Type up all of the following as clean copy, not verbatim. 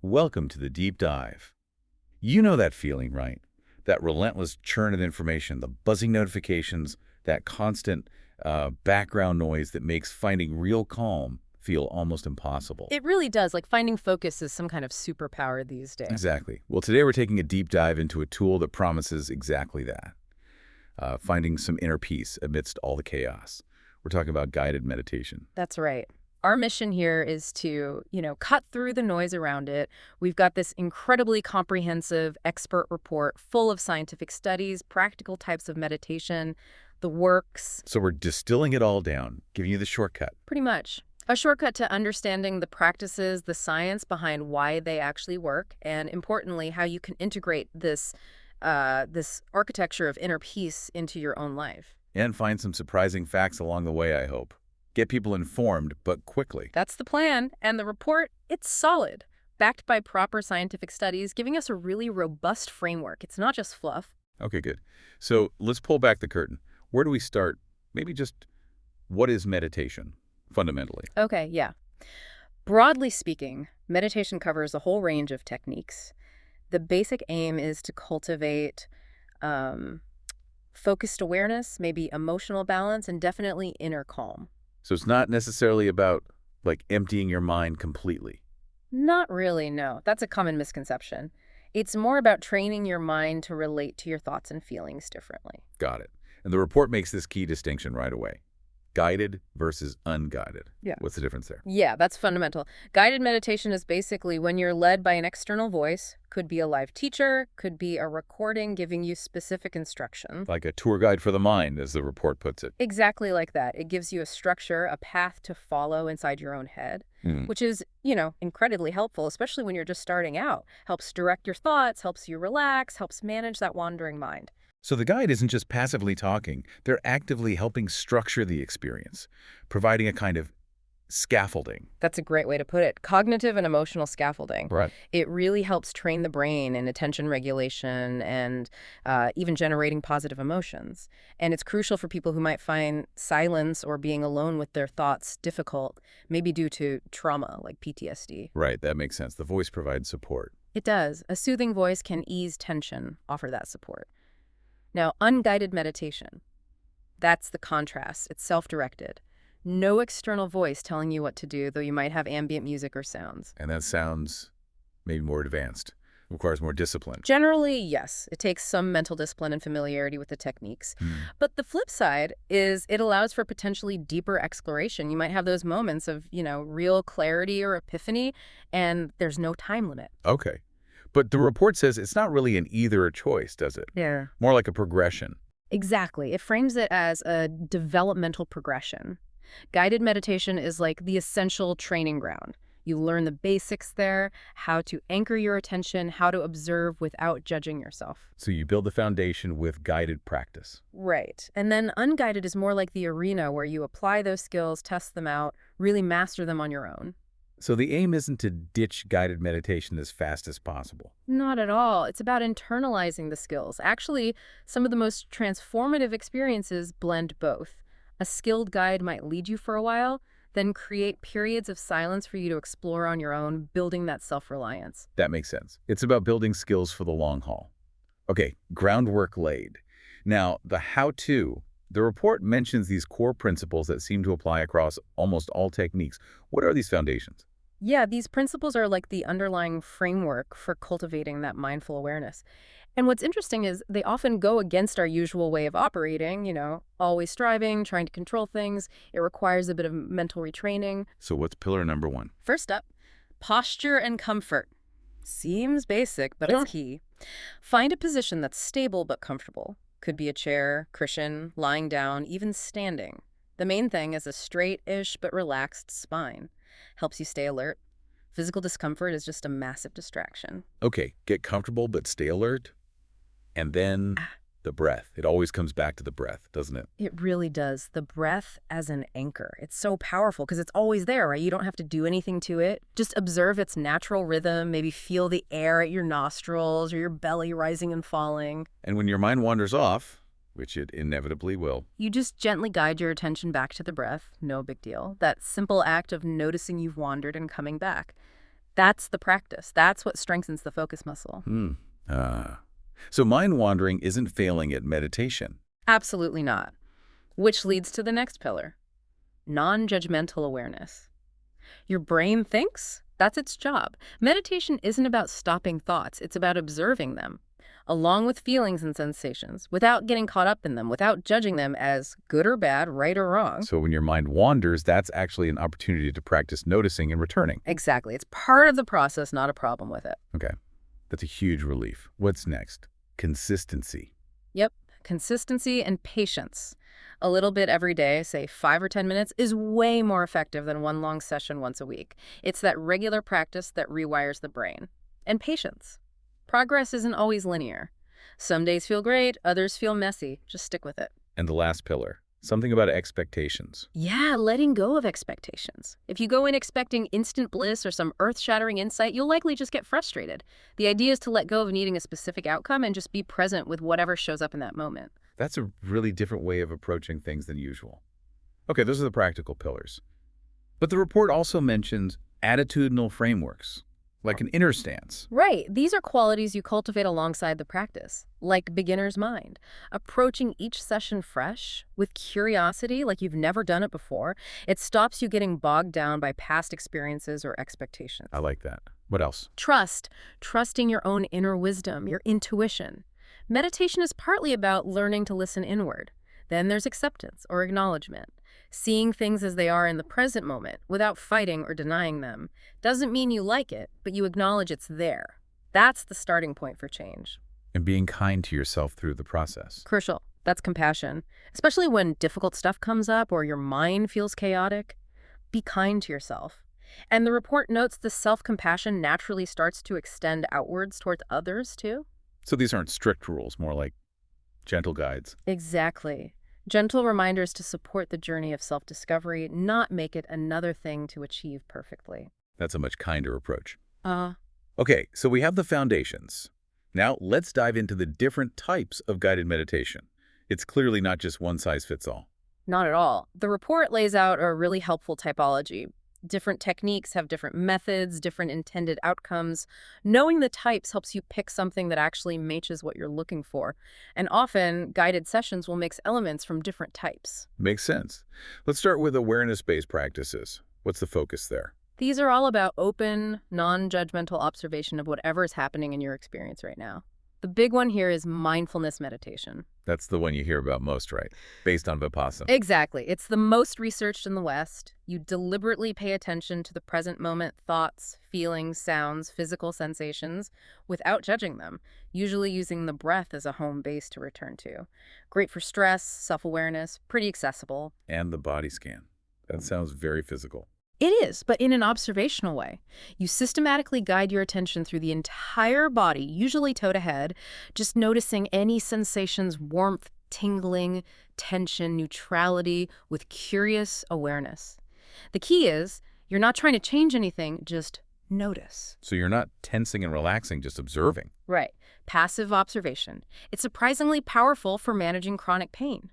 Welcome to the deep dive. You know that feeling, right? That relentless churn of information, the buzzing notifications, that constant background noise that makes finding real calm feel almost impossible. It really does. Like finding focus is some kind of superpower these days. Exactly. Well, today we're taking a deep dive into a tool that promises exactly that, finding some inner peace amidst all the chaos. We're talking about guided meditation. That's right. Our mission here is to, cut through the noise around it. We've got this incredibly comprehensive expert report full of scientific studies, practical types of meditation, the works. So we're distilling it all down, giving you the shortcut. Pretty much. A shortcut to understanding the practices, the science behind why they actually work, and importantly, how you can integrate this architecture of inner peace into your own life. And find some surprising facts along the way, I hope. Get people informed, but quickly. That's the plan. And the report, it's solid, backed by proper scientific studies, giving us a really robust framework. It's not just fluff. Okay, good. So let's pull back the curtain. Where do we start? Maybe just what is meditation, fundamentally? Okay, yeah. Broadly speaking, meditation covers a whole range of techniques. The basic aim is to cultivate focused awareness, maybe emotional balance, and definitely inner calm. So it's not necessarily about, like, emptying your mind completely. Not really, no. That's a common misconception. It's more about training your mind to relate to your thoughts and feelings differently. Got it. And the report makes this key distinction right away. Guided versus unguided. Yeah. What's the difference there? Yeah, that's fundamental. Guided meditation is basically when you're led by an external voice, could be a live teacher, could be a recording giving you specific instruction. Like a tour guide for the mind, as the report puts it. Exactly like that. It gives you a structure, a path to follow inside your own head, which is, incredibly helpful, especially when you're just starting out. Helps direct your thoughts, helps you relax, helps manage that wandering mind. So the guide isn't just passively talking. They're actively helping structure the experience, providing a kind of scaffolding. That's a great way to put it. Cognitive and emotional scaffolding. Right. It really helps train the brain in attention regulation and even generating positive emotions. And it's crucial for people who might find silence or being alone with their thoughts difficult, maybe due to trauma like PTSD. Right, that makes sense. The voice provides support. It does. A soothing voice can ease tension, offer that support. Now, unguided meditation. That's the contrast. It's self-directed. No external voice telling you what to do, though you might have ambient music or sounds. And that sounds maybe more advanced. Requires more discipline. Generally, yes. It takes some mental discipline and familiarity with the techniques. But the flip side is it allows for potentially deeper exploration. You might have those moments of, real clarity or epiphany, and there's no time limit. Okay. But the report says it's not really an either or choice, does it? Yeah. More like a progression. Exactly. It frames it as a developmental progression. Guided meditation is like the essential training ground. You learn the basics there, how to anchor your attention, how to observe without judging yourself. So you build the foundation with guided practice. Right. And then unguided is more like the arena where you apply those skills, test them out, really master them on your own. So the aim isn't to ditch guided meditation as fast as possible. Not at all. It's about internalizing the skills. Actually, some of the most transformative experiences blend both. A skilled guide might lead you for a while, then create periods of silence for you to explore on your own, building that self-reliance. That makes sense. It's about building skills for the long haul. Okay, groundwork laid. Now, the how-to. The report mentions these core principles that seem to apply across almost all techniques. What are these foundations? Yeah, these principles are like the underlying framework for cultivating that mindful awareness. And what's interesting is they often go against our usual way of operating, always striving, trying to control things. It requires a bit of mental retraining. So what's pillar number one? First up, posture and comfort. Seems basic, but it's key. Find a position that's stable but comfortable. Could be a chair, cushion, lying down, even standing. The main thing is a straight-ish but relaxed spine. Helps you stay alert. Physical discomfort is just a massive distraction. Okay, get comfortable but stay alert. And then the breath. It always comes back to the breath, doesn't it? It really does. The breath as an anchor. It's so powerful because it's always there, right? You don't have to do anything to it. Just observe its natural rhythm. Maybe feel the air at your nostrils or your belly rising and falling. And when your mind wanders off, which it inevitably will, you just gently guide your attention back to the breath. No big deal. That simple act of noticing you've wandered and coming back. That's the practice. That's what strengthens the focus muscle. Hmm. Ah. So mind wandering isn't failing at meditation. Absolutely not. Which leads to the next pillar, non-judgmental awareness. Your brain thinks, that's its job. Meditation isn't about stopping thoughts, it's about observing them, along with feelings and sensations, without getting caught up in them, without judging them as good or bad, right or wrong. So when your mind wanders, that's actually an opportunity to practice noticing and returning. Exactly. It's part of the process, not a problem with it. Okay. That's a huge relief. What's next? Consistency. Yep. Consistency and patience. A little bit every day, say 5 or 10 minutes, is way more effective than one long session once a week. It's that regular practice that rewires the brain. And patience. Progress isn't always linear. Some days feel great, others feel messy. Just stick with it. And the last pillar, something about expectations. Yeah, letting go of expectations. If you go in expecting instant bliss or some earth-shattering insight, you'll likely just get frustrated. The idea is to let go of needing a specific outcome and just be present with whatever shows up in that moment. That's a really different way of approaching things than usual. Okay, those are the practical pillars. But the report also mentions attitudinal frameworks, like an inner stance. Right. These are qualities you cultivate alongside the practice, like beginner's mind. Approaching each session fresh, with curiosity, like you've never done it before, it stops you getting bogged down by past experiences or expectations. I like that. What else? Trusting your own inner wisdom, your intuition. Meditation is partly about learning to listen inward. Then there's acceptance or acknowledgement. Seeing things as they are in the present moment without fighting or denying them. Doesn't mean you like it, but you acknowledge it's there. That's the starting point for change. And being kind to yourself through the process. Crucial. That's compassion. Especially when difficult stuff comes up or your mind feels chaotic. Be kind to yourself. And the report notes the self-compassion naturally starts to extend outwards towards others, too. So these aren't strict rules, more like gentle guides. Exactly. Gentle reminders to support the journey of self-discovery, not make it another thing to achieve perfectly. That's a much kinder approach. Uh, Okay, so we have the foundations. Now let's dive into the different types of guided meditation. It's clearly not just one size fits all. Not at all. The report lays out a really helpful typology. Different techniques have different methods, different intended outcomes. Knowing the types helps you pick something that actually matches what you're looking for. And often, guided sessions will mix elements from different types. Makes sense. Let's start with awareness-based practices. What's the focus there? These are all about open, non-judgmental observation of whatever is happening in your experience right now. The big one here is mindfulness meditation. That's the one you hear about most, right? Based on Vipassana. Exactly. It's the most researched in the West. You deliberately pay attention to the present moment thoughts, feelings, sounds, physical sensations without judging them, usually using the breath as a home base to return to. Great for stress, self-awareness, pretty accessible. And the body scan. That sounds very physical. It is, but in an observational way. You systematically guide your attention through the entire body, usually toe to head, just noticing any sensations, warmth, tingling, tension, neutrality, with curious awareness. The key is, you're not trying to change anything, just notice. So you're not tensing and relaxing, just observing. Right. Passive observation. It's surprisingly powerful for managing chronic pain.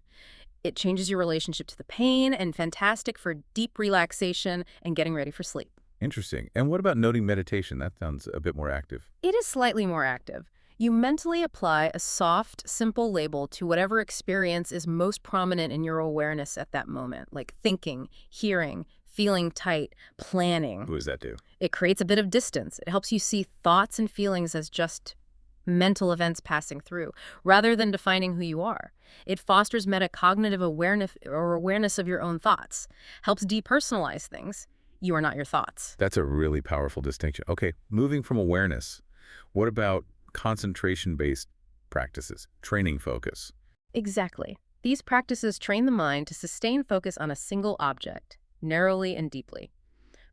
It changes your relationship to the pain and fantastic for deep relaxation and getting ready for sleep. Interesting. And what about noting meditation? That sounds a bit more active. It is slightly more active. You mentally apply a soft, simple label to whatever experience is most prominent in your awareness at that moment, like thinking, hearing, feeling tight, planning. What does that do? It creates a bit of distance. It helps you see thoughts and feelings as just mental events passing through, rather than defining who you are. It fosters metacognitive awareness or awareness of your own thoughts, helps depersonalize things. You are not your thoughts. That's a really powerful distinction. Okay, moving from awareness, what about concentration-based practices, training focus? Exactly. These practices train the mind to sustain focus on a single object, narrowly and deeply.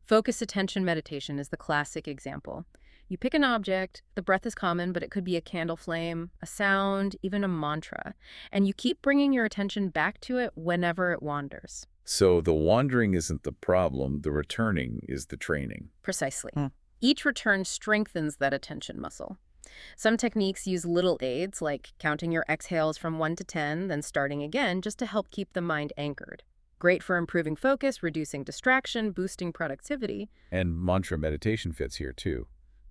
Focus attention meditation is the classic example. You pick an object, the breath is common, but it could be a candle flame, a sound, even a mantra, and you keep bringing your attention back to it whenever it wanders. So the wandering isn't the problem, the returning is the training. Precisely. Each return strengthens that attention muscle. Some techniques use little aids, like counting your exhales from 1 to 10, then starting again, just to help keep the mind anchored. Great for improving focus, reducing distraction, boosting productivity. And mantra meditation fits here too,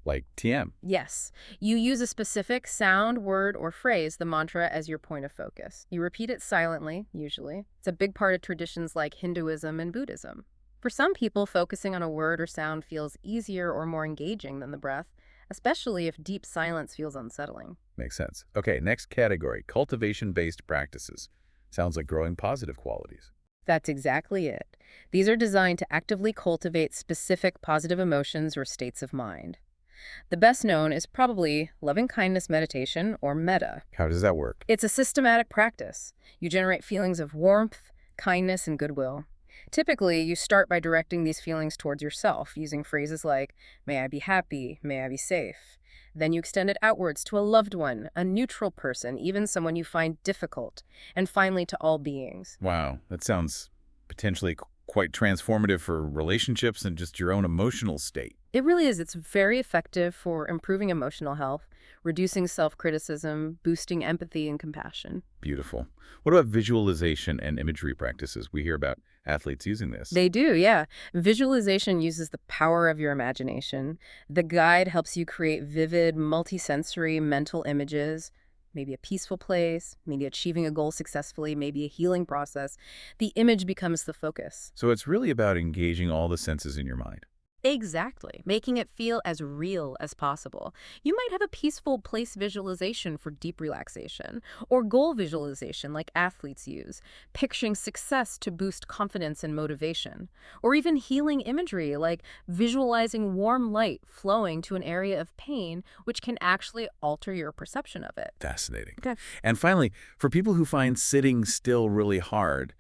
like TM. Yes, you use a specific sound, word, or phrase, the mantra, as your point of focus. You repeat it silently, usually. It's a big part of traditions like Hinduism and Buddhism. For some people, focusing on a word or sound feels easier or more engaging than the breath, especially if deep silence feels unsettling. Makes sense. Okay, next category, cultivation-based practices. Sounds like growing positive qualities. That's exactly it. These are designed to actively cultivate specific positive emotions or states of mind. The best known is probably loving kindness meditation, or metta. How does that work? It's a systematic practice. You generate feelings of warmth, kindness, and goodwill. Typically, you start by directing these feelings towards yourself, using phrases like, may I be happy, may I be safe. Then you extend it outwards to a loved one, a neutral person, even someone you find difficult, and finally to all beings. Wow, that sounds potentially quite transformative for relationships and just your own emotional state. It really is. It's very effective for improving emotional health, reducing self-criticism, boosting empathy and compassion. Beautiful. What about visualization and imagery practices? We hear about athletes using this. They do, yeah. Visualization uses the power of your imagination. The guide helps you create vivid, multisensory mental images, maybe a peaceful place, maybe achieving a goal successfully, maybe a healing process. The image becomes the focus. So it's really about engaging all the senses in your mind. Exactly, making it feel as real as possible. You might have a peaceful place visualization for deep relaxation, or goal visualization like athletes use, picturing success to boost confidence and motivation, or even healing imagery like visualizing warm light flowing to an area of pain, which can actually alter your perception of it. Fascinating. Okay. And finally, for people who find sitting still really hard,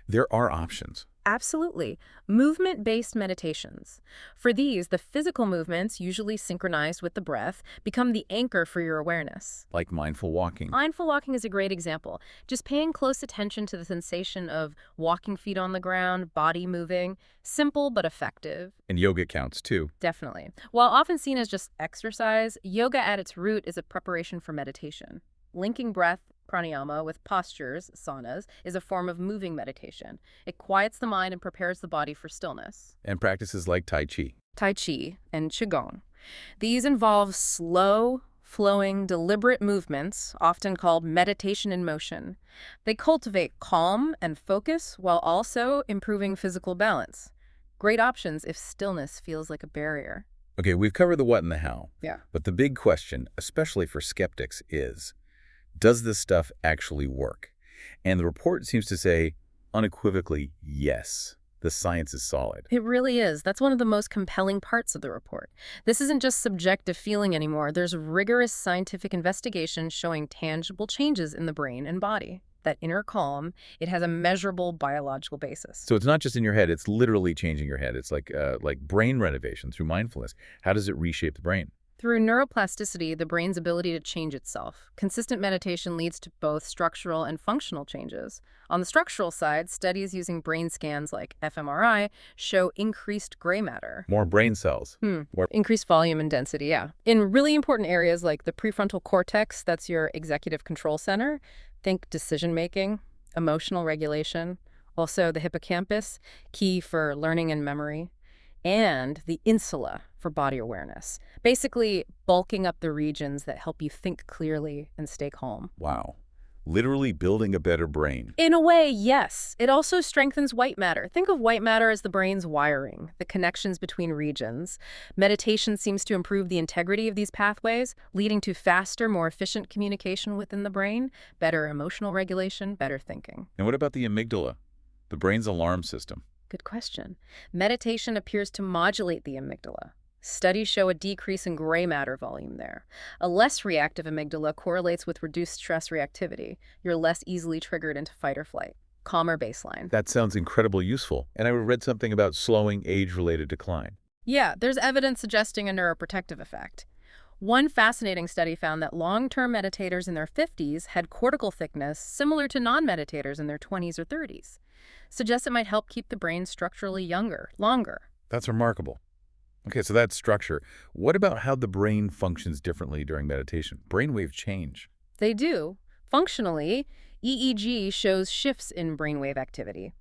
there are options. Absolutely. Movement-based meditations. For these, the physical movements, usually synchronized with the breath, become the anchor for your awareness. Like mindful walking. Mindful walking is a great example. Just paying close attention to the sensation of walking feet on the ground, body moving. Simple but effective. And yoga counts too. Definitely. While often seen as just exercise, yoga at its root is a preparation for meditation. Linking breath, pranayama, with postures, asanas, is a form of moving meditation. It quiets the mind and prepares the body for stillness. And practices like Tai Chi. Tai Chi and Qigong. These involve slow, flowing, deliberate movements, often called meditation in motion. They cultivate calm and focus while also improving physical balance. Great options if stillness feels like a barrier. Okay, we've covered the what and the how. Yeah. But the big question, especially for skeptics, is, does this stuff actually work? And the report seems to say unequivocally, yes. The science is solid. It really is. That's one of the most compelling parts of the report. This isn't just subjective feeling anymore. There's rigorous scientific investigation showing tangible changes in the brain and body. That inner calm, it has a measurable biological basis. So it's not just in your head, it's literally changing your head. It's like brain renovation through mindfulness. How does it reshape the brain? Through neuroplasticity, the brain's ability to change itself. Consistent meditation leads to both structural and functional changes. On the structural side, studies using brain scans like fMRI show increased gray matter. More brain cells. Increased volume and density, yeah. In really important areas like the prefrontal cortex, that's your executive control center, think decision-making, emotional regulation. Also the hippocampus, key for learning and memory. And the insula for body awareness. Basically, bulking up the regions that help you think clearly and stay calm. Wow. Literally building a better brain. In a way, yes. It also strengthens white matter. Think of white matter as the brain's wiring, the connections between regions. Meditation seems to improve the integrity of these pathways, leading to faster, more efficient communication within the brain, better emotional regulation, better thinking. And what about the amygdala, the brain's alarm system? Good question. Meditation appears to modulate the amygdala. Studies show a decrease in gray matter volume there. A less reactive amygdala correlates with reduced stress reactivity. You're less easily triggered into fight or flight. Calmer baseline. That sounds incredibly useful. And I read something about slowing age-related decline. Yeah, there's evidence suggesting a neuroprotective effect. One fascinating study found that long-term meditators in their 50s had cortical thickness similar to non-meditators in their 20s or 30s. Suggests it might help keep the brain structurally younger, longer. That's remarkable. Okay, so that's structure. What about how the brain functions differently during meditation? Brainwave change. They do. Functionally, EEG shows shifts in brainwave activity.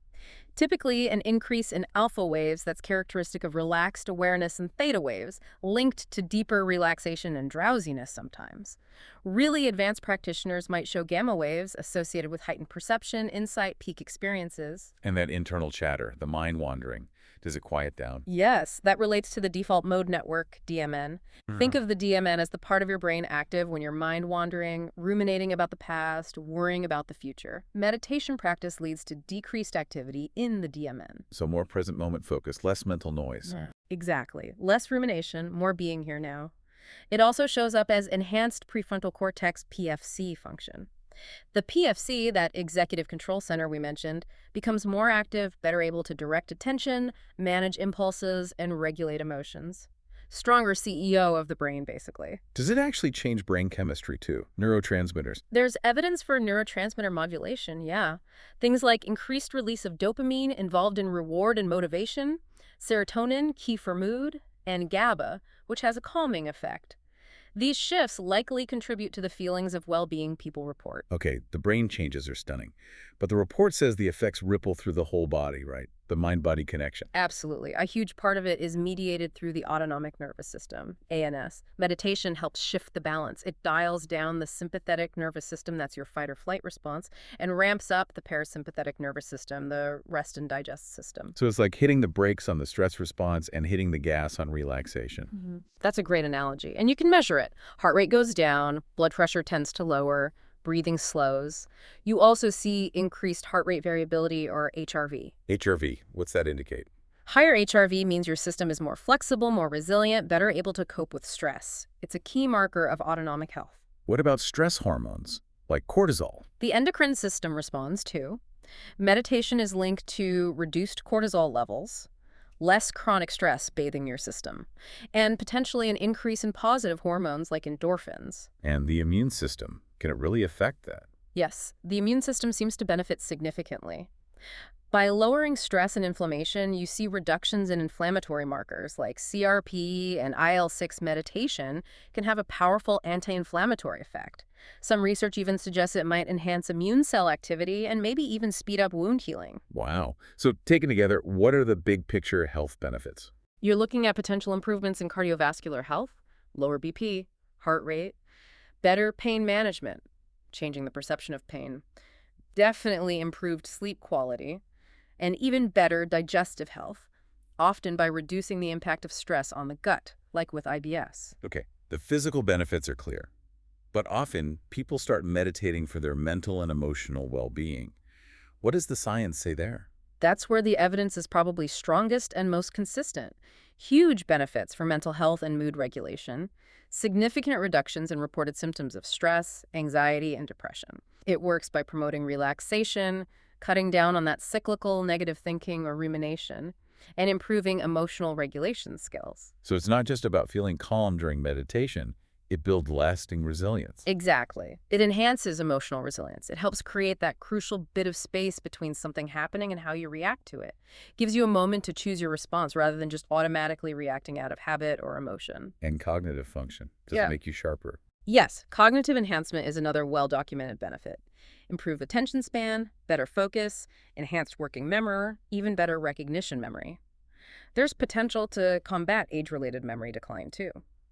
Typically, an increase in alpha waves that's characteristic of relaxed awareness and theta waves, linked to deeper relaxation and drowsiness sometimes. Really advanced practitioners might show gamma waves associated with heightened perception, insight, peak experiences. And that internal chatter, the mind wandering, does it quiet down? Yes, that relates to the default mode network, DMN. Think Mhm. of the DMN as the part of your brain active when you're mind wandering, ruminating about the past, worrying about the future. Meditation practice leads to decreased activity in the DMN. So more present moment focus, less mental noise. Yeah. Exactly. Less rumination, more being here now. It also shows up as enhanced prefrontal cortex PFC function. The PFC, that executive control center we mentioned, becomes more active, better able to direct attention, manage impulses, and regulate emotions. Stronger CEO of the brain, basically. Does it actually change brain chemistry too? Neurotransmitters. There's evidence for neurotransmitter modulation, yeah. Things like increased release of dopamine involved in reward and motivation, serotonin, key for mood, and GABA, which has a calming effect. These shifts likely contribute to the feelings of well-being people report. Okay, the brain changes are stunning. But the report says the effects ripple through the whole body, right? The mind-body connection. Absolutely. A huge part of it is mediated through the autonomic nervous system, ANS. Meditation helps shift the balance. It dials down the sympathetic nervous system, that's your fight or flight response, and ramps up the parasympathetic nervous system, the rest and digest system. So it's like hitting the brakes on the stress response and hitting the gas on relaxation. That's a great analogy. And you can measure it. Heart rate goes down, blood pressure tends to lower, breathing slows. You also see increased heart rate variability, or HRV. HRV, what's that indicate? Higher HRV means your system is more flexible, more resilient, better able to cope with stress. It's a key marker of autonomic health. What about stress hormones, like cortisol? The endocrine system responds too. Meditation is linked to reduced cortisol levels, less chronic stress bathing your system, and potentially an increase in positive hormones like endorphins. And the immune system, can it really affect that? Yes, the immune system seems to benefit significantly. By lowering stress and inflammation, you see reductions in inflammatory markers like CRP, and IL-6. Meditation can have a powerful anti-inflammatory effect. Some research even suggests it might enhance immune cell activity and maybe even speed up wound healing. Wow. So taken together, what are the big picture health benefits? You're looking at potential improvements in cardiovascular health, lower BP, heart rate, better pain management, changing the perception of pain, definitely improved sleep quality, and even better digestive health, often by reducing the impact of stress on the gut, like with IBS. Okay, the physical benefits are clear, but often people start meditating for their mental and emotional well-being. What does the science say there? That's where the evidence is probably strongest and most consistent. Huge benefits for mental health and mood regulation, significant reductions in reported symptoms of stress, anxiety, and depression. It works by promoting relaxation, cutting down on that cyclical negative thinking or rumination, and improving emotional regulation skills. So it's not just about feeling calm during meditation, it builds lasting resilience. Exactly. It enhances emotional resilience. It helps create that crucial bit of space between something happening and how you react to it. Gives you a moment to choose your response rather than just automatically reacting out of habit or emotion. And cognitive function. Does Yeah. it make you sharper? Yes, cognitive enhancement is another well-documented benefit. Improved attention span, better focus, enhanced working memory, even better recognition memory. There's potential to combat age-related memory decline, too.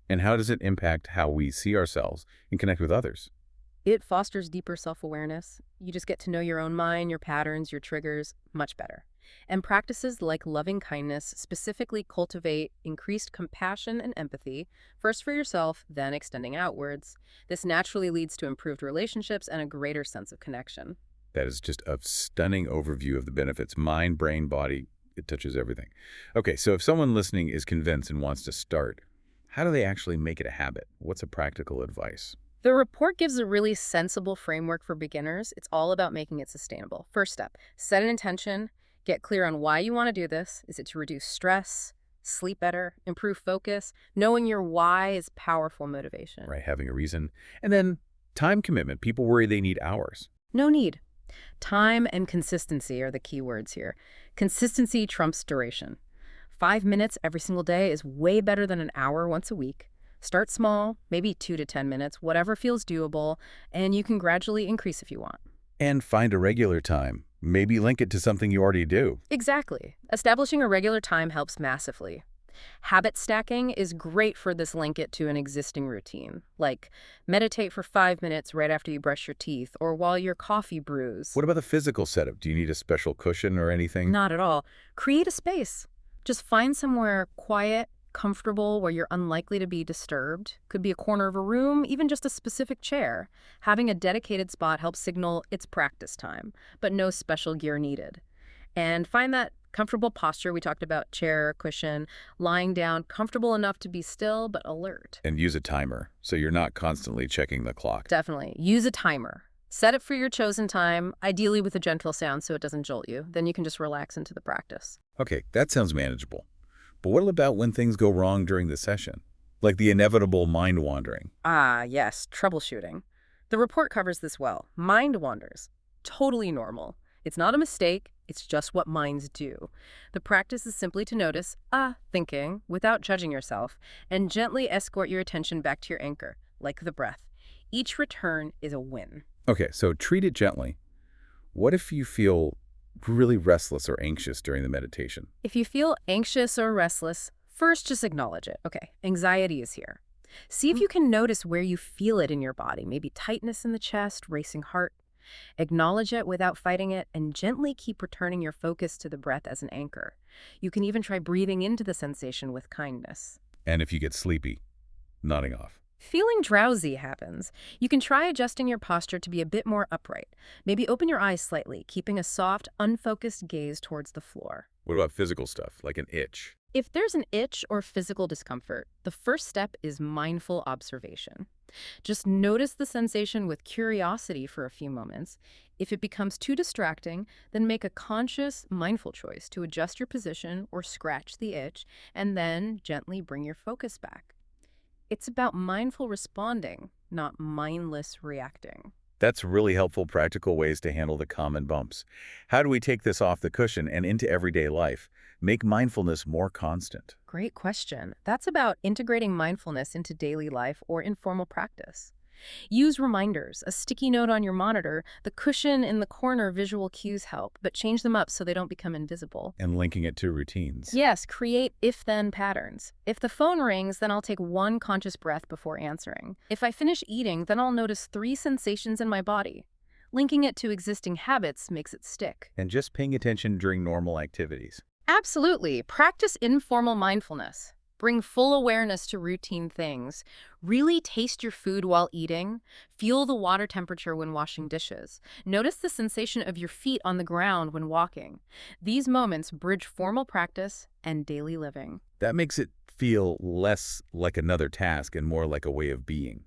And how does it impact how we see ourselves and connect with others? It fosters deeper self-awareness. You just get to know your own mind, your patterns, your triggers much better. And practices like loving kindness specifically cultivate increased compassion and empathy, first for yourself, then extending outwards. This naturally leads to improved relationships and a greater sense of connection. That is just a stunning overview of the benefits. Mind, brain, body, it touches everything. Okay, so if someone listening is convinced and wants to start, how do they actually make it a habit? What's a practical advice? The report gives a really sensible framework for beginners. It's all about making it sustainable. First step, set an intention. Get clear on why you want to do this. Is it to reduce stress, sleep better, improve focus? Knowing your why is powerful motivation. Right, having a reason. And then time commitment. People worry they need hours. No need. Time and consistency are the key words here. Consistency trumps duration. 5 minutes every single day is way better than an hour once a week. Start small, maybe 2 to 10 minutes, whatever feels doable, and you can gradually increase if you want. And find a regular time. Maybe link it to something you already do. Exactly. Establishing a regular time helps massively. Habit stacking is great for this. Link it to an existing routine, like meditate for 5 minutes right after you brush your teeth or while your coffee brews. What about the physical setup? Do you need a special cushion or anything? Not at all. Create a space. Just find somewhere quiet, comfortable, where you're unlikely to be disturbed. Could be a corner of a room, even just a specific chair. Having a dedicated spot helps signal it's practice time, but no special gear needed. And find that comfortable posture. We talked about chair, cushion, lying down, comfortable enough to be still but alert. And use a timer, so you're not constantly checking the clock. Definitely. Use a timer. Set it for your chosen time, ideally with a gentle sound so it doesn't jolt you. Then you can just relax into the practice. Okay, that sounds manageable. But what about when things go wrong during the session? Like the inevitable mind wandering. Ah, yes, troubleshooting. The report covers this well. Mind wanders. Totally normal. It's not a mistake, it's just what minds do. The practice is simply to notice, thinking, without judging yourself, and gently escort your attention back to your anchor, like the breath. Each return is a win. Okay, so treat it gently. What if you feel really restless or anxious during the meditation? If you feel anxious or restless, first just acknowledge it. Okay, anxiety is here. See if you can notice where you feel it in your body, maybe tightness in the chest, racing heart. Acknowledge it without fighting it, and gently keep returning your focus to the breath as an anchor. You can even try breathing into the sensation with kindness. And if you get sleepy, nodding off. Feeling drowsy happens. You can try adjusting your posture to be a bit more upright. Maybe open your eyes slightly, keeping a soft, unfocused gaze towards the floor. What about physical stuff, like an itch? If there's an itch or physical discomfort, the first step is mindful observation. Just notice the sensation with curiosity for a few moments. If it becomes too distracting, then make a conscious, mindful choice to adjust your position or scratch the itch, and then gently bring your focus back. It's about mindful responding, not mindless reacting. That's really helpful practical ways to handle the common bumps. How do we take this off the cushion and into everyday life? Make mindfulness more constant. Great question. That's about integrating mindfulness into daily life or informal practice. Use reminders, a sticky note on your monitor, the cushion in the corner. Visual cues help, but change them up so they don't become invisible. And linking it to routines. Yes, create if-then patterns. If the phone rings, then I'll take one conscious breath before answering. If I finish eating, then I'll notice 3 sensations in my body. Linking it to existing habits makes it stick. And just paying attention during normal activities. Absolutely. Practice informal mindfulness. Bring full awareness to routine things. Really taste your food while eating. Feel the water temperature when washing dishes. Notice the sensation of your feet on the ground when walking. These moments bridge formal practice and daily living. That makes it feel less like another task and more like a way of being.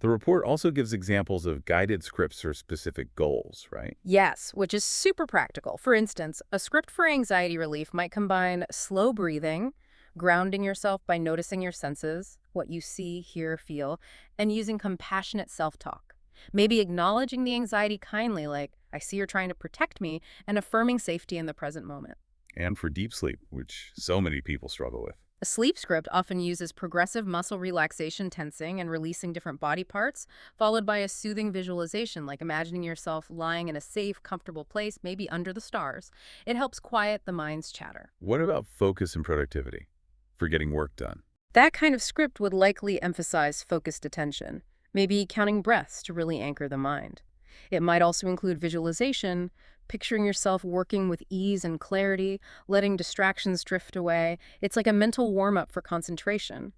The report also gives examples of guided scripts for specific goals, right? Yes, which is super practical. For instance, a script for anxiety relief might combine slow breathing, grounding yourself by noticing your senses, what you see, hear, feel, and using compassionate self-talk. Maybe acknowledging the anxiety kindly, like, I see you're trying to protect me, and affirming safety in the present moment. And for deep sleep, which so many people struggle with. A sleep script often uses progressive muscle relaxation, tensing, and releasing different body parts, followed by a soothing visualization, like imagining yourself lying in a safe, comfortable place, maybe under the stars. It helps quiet the mind's chatter. What about focus and productivity for getting work done? That kind of script would likely emphasize focused attention, maybe counting breaths to really anchor the mind. It might also include visualization, picturing yourself working with ease and clarity, letting distractions drift away. It's like a mental warm-up for concentration.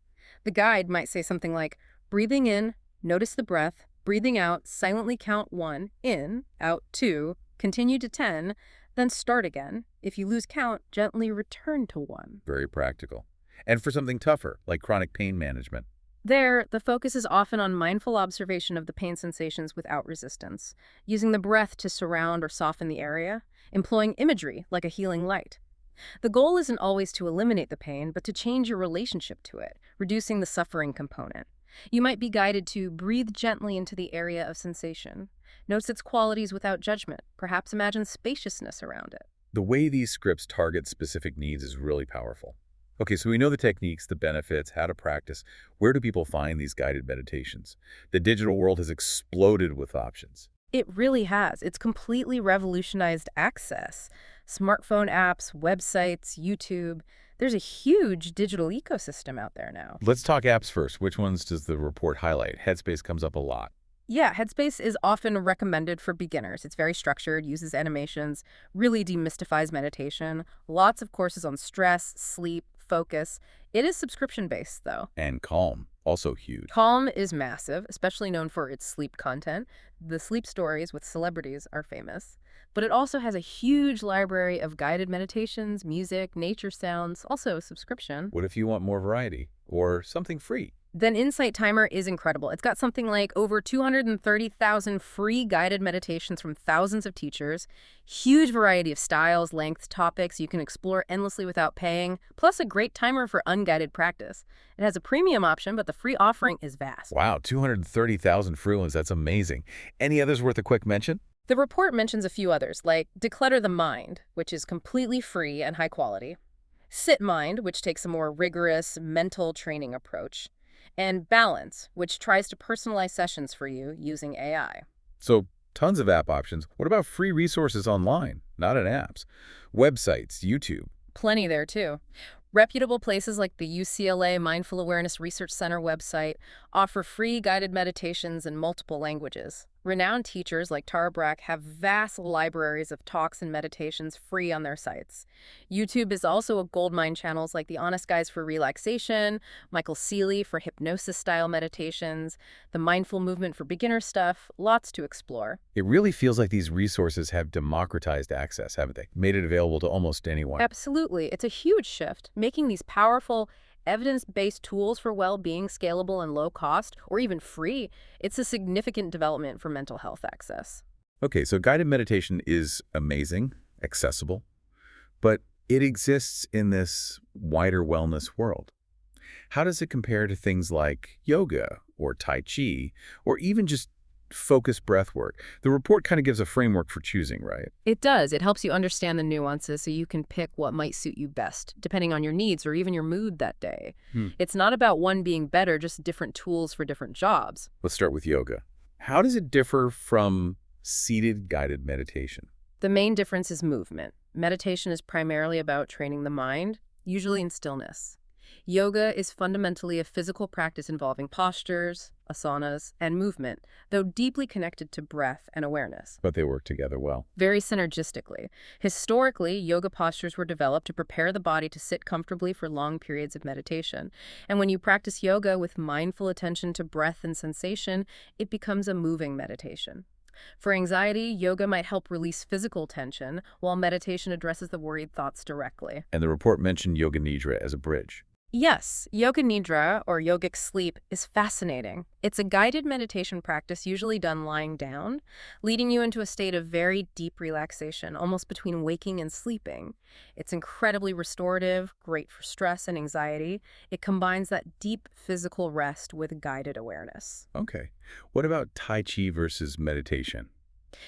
The guide might say something like, breathing in, notice the breath, breathing out, silently count 1, in, out 2, continue to 10, then start again. If you lose count, gently return to 1. Very practical. And for something tougher, like chronic pain management. There, the focus is often on mindful observation of the pain sensations without resistance, using the breath to surround or soften the area, employing imagery like a healing light. The goal isn't always to eliminate the pain, but to change your relationship to it, reducing the suffering component. You might be guided to breathe gently into the area of sensation. Notice its qualities without judgment. Perhaps imagine spaciousness around it. The way these scripts target specific needs is really powerful. Okay, so we know the techniques, the benefits, how to practice. Where do people find these guided meditations? The digital world has exploded with options. It really has. It's completely revolutionized access. Smartphone apps, websites, YouTube. There's a huge digital ecosystem out there now. Let's talk apps first. Which ones does the report highlight? Headspace comes up a lot. Yeah, Headspace is often recommended for beginners. It's very structured, uses animations, really demystifies meditation. Lots of courses on stress, sleep, focus. It is subscription-based, though. And Calm, also huge. Calm is massive, especially known for its sleep content. The sleep stories with celebrities are famous. But it also has a huge library of guided meditations, music, nature sounds, also a subscription. What if you want more variety or something free? Then Insight Timer is incredible. It's got something like over 230,000 free guided meditations from thousands of teachers, huge variety of styles, lengths, topics you can explore endlessly without paying, plus a great timer for unguided practice. It has a premium option, but the free offering is vast. Wow, 230,000 free ones. That's amazing. Any others worth a quick mention? The report mentions a few others, like Declutter the Mind, which is completely free and high quality, Sit Mind, which takes a more rigorous mental training approach, and Balance, which tries to personalize sessions for you using AI. So, tons of app options. What about free resources online, not in apps? Websites, YouTube. Plenty there, too. Reputable places like the UCLA Mindful Awareness Research Center website offer free guided meditations in multiple languages. Renowned teachers like Tara Brach have vast libraries of talks and meditations free on their sites. YouTube is also a goldmine channels like The Honest Guys for Relaxation, Michael Seeley for hypnosis-style meditations, the Mindful Movement for beginner stuff, lots to explore. It really feels like these resources have democratized access, haven't they? Made it available to almost anyone. Absolutely. It's a huge shift, making these powerful, evidence-based tools for well-being scalable and low cost, or even free. It's a significant development for mental health access. Okay, so guided meditation is amazing, accessible, but it exists in this wider wellness world. How does it compare to things like yoga or Tai Chi, or even just focused breath work? The report kind of gives a framework for choosing, right? It does. It helps you understand the nuances so you can pick what might suit you best, depending on your needs or even your mood that day. It's not about one being better, just different tools for different jobs. Let's start with yoga. How does it differ from seated guided meditation? The main difference is movement. Meditation is primarily about training the mind, usually in stillness. Yoga is fundamentally a physical practice involving postures, asanas, and movement, though deeply connected to breath and awareness. But they work together well. Very synergistically. Historically, yoga postures were developed to prepare the body to sit comfortably for long periods of meditation. And when you practice yoga with mindful attention to breath and sensation, it becomes a moving meditation. For anxiety, yoga might help release physical tension, while meditation addresses the worried thoughts directly. And the report mentioned Yoga Nidra as a bridge. Yes, Yoga Nidra, or yogic sleep, is fascinating. It's a guided meditation practice usually done lying down, leading you into a state of very deep relaxation, almost between waking and sleeping. It's incredibly restorative, great for stress and anxiety. It combines that deep physical rest with guided awareness. Okay. What about Tai Chi versus meditation?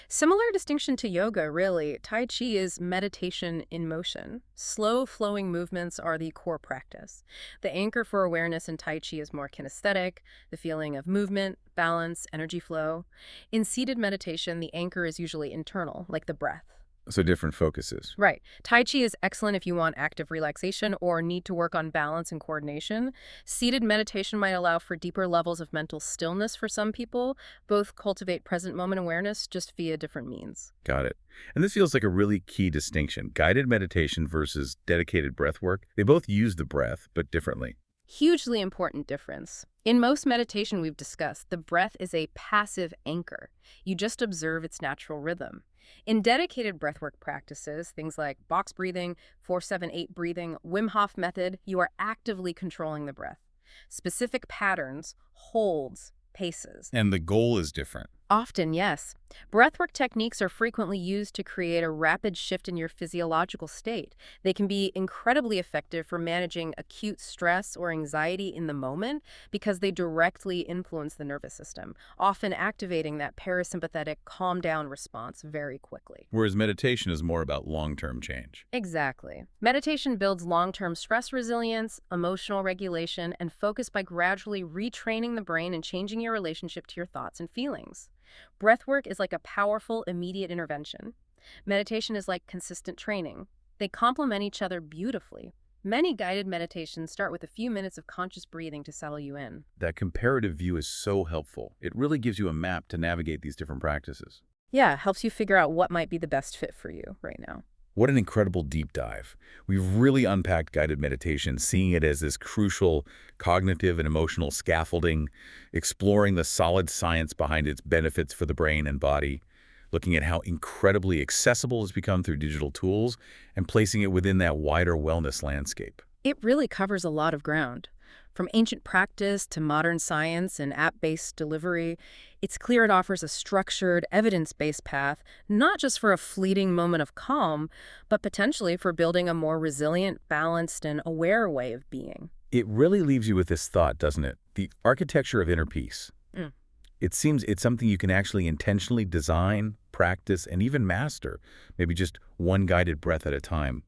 Similar distinction to yoga, really. Tai Chi is meditation in motion. Slow flowing movements are the core practice. The anchor for awareness in Tai Chi is more kinesthetic, the feeling of movement, balance, energy flow. In seated meditation, the anchor is usually internal, like the breath. So different focuses. Right. Tai Chi is excellent if you want active relaxation or need to work on balance and coordination. Seated meditation might allow for deeper levels of mental stillness for some people. Both cultivate present moment awareness just via different means. Got it. And this feels like a really key distinction. Guided meditation versus dedicated breath work. They both use the breath, but differently. Hugely important difference. In most meditation we've discussed, the breath is a passive anchor. You just observe its natural rhythm. In dedicated breathwork practices, things like box breathing, 4-7-8 breathing, Wim Hof method, you are actively controlling the breath. Specific patterns, holds, paces. And the goal is different. Often, yes. Breathwork techniques are frequently used to create a rapid shift in your physiological state. They can be incredibly effective for managing acute stress or anxiety in the moment because they directly influence the nervous system, often activating that parasympathetic calm-down response very quickly. Whereas meditation is more about long-term change. Exactly. Meditation builds long-term stress resilience, emotional regulation, and focus by gradually retraining the brain and changing your relationship to your thoughts and feelings. Breathwork is like a powerful, immediate intervention. Meditation is like consistent training. They complement each other beautifully. Many guided meditations start with a few minutes of conscious breathing to settle you in. That comparative view is so helpful. It really gives you a map to navigate these different practices. Yeah, helps you figure out what might be the best fit for you right now. What an incredible deep dive. We've really unpacked guided meditation, seeing it as this crucial cognitive and emotional scaffolding, exploring the solid science behind its benefits for the brain and body, looking at how incredibly accessible it's become through digital tools, and placing it within that wider wellness landscape. It really covers a lot of ground. From ancient practice to modern science and app-based delivery, it's clear it offers a structured, evidence-based path, not just for a fleeting moment of calm, but potentially for building a more resilient, balanced, and aware way of being. It really leaves you with this thought, doesn't it? The architecture of inner peace. Mm. It seems it's something you can actually intentionally design, practice, and even master, maybe just one guided breath at a time.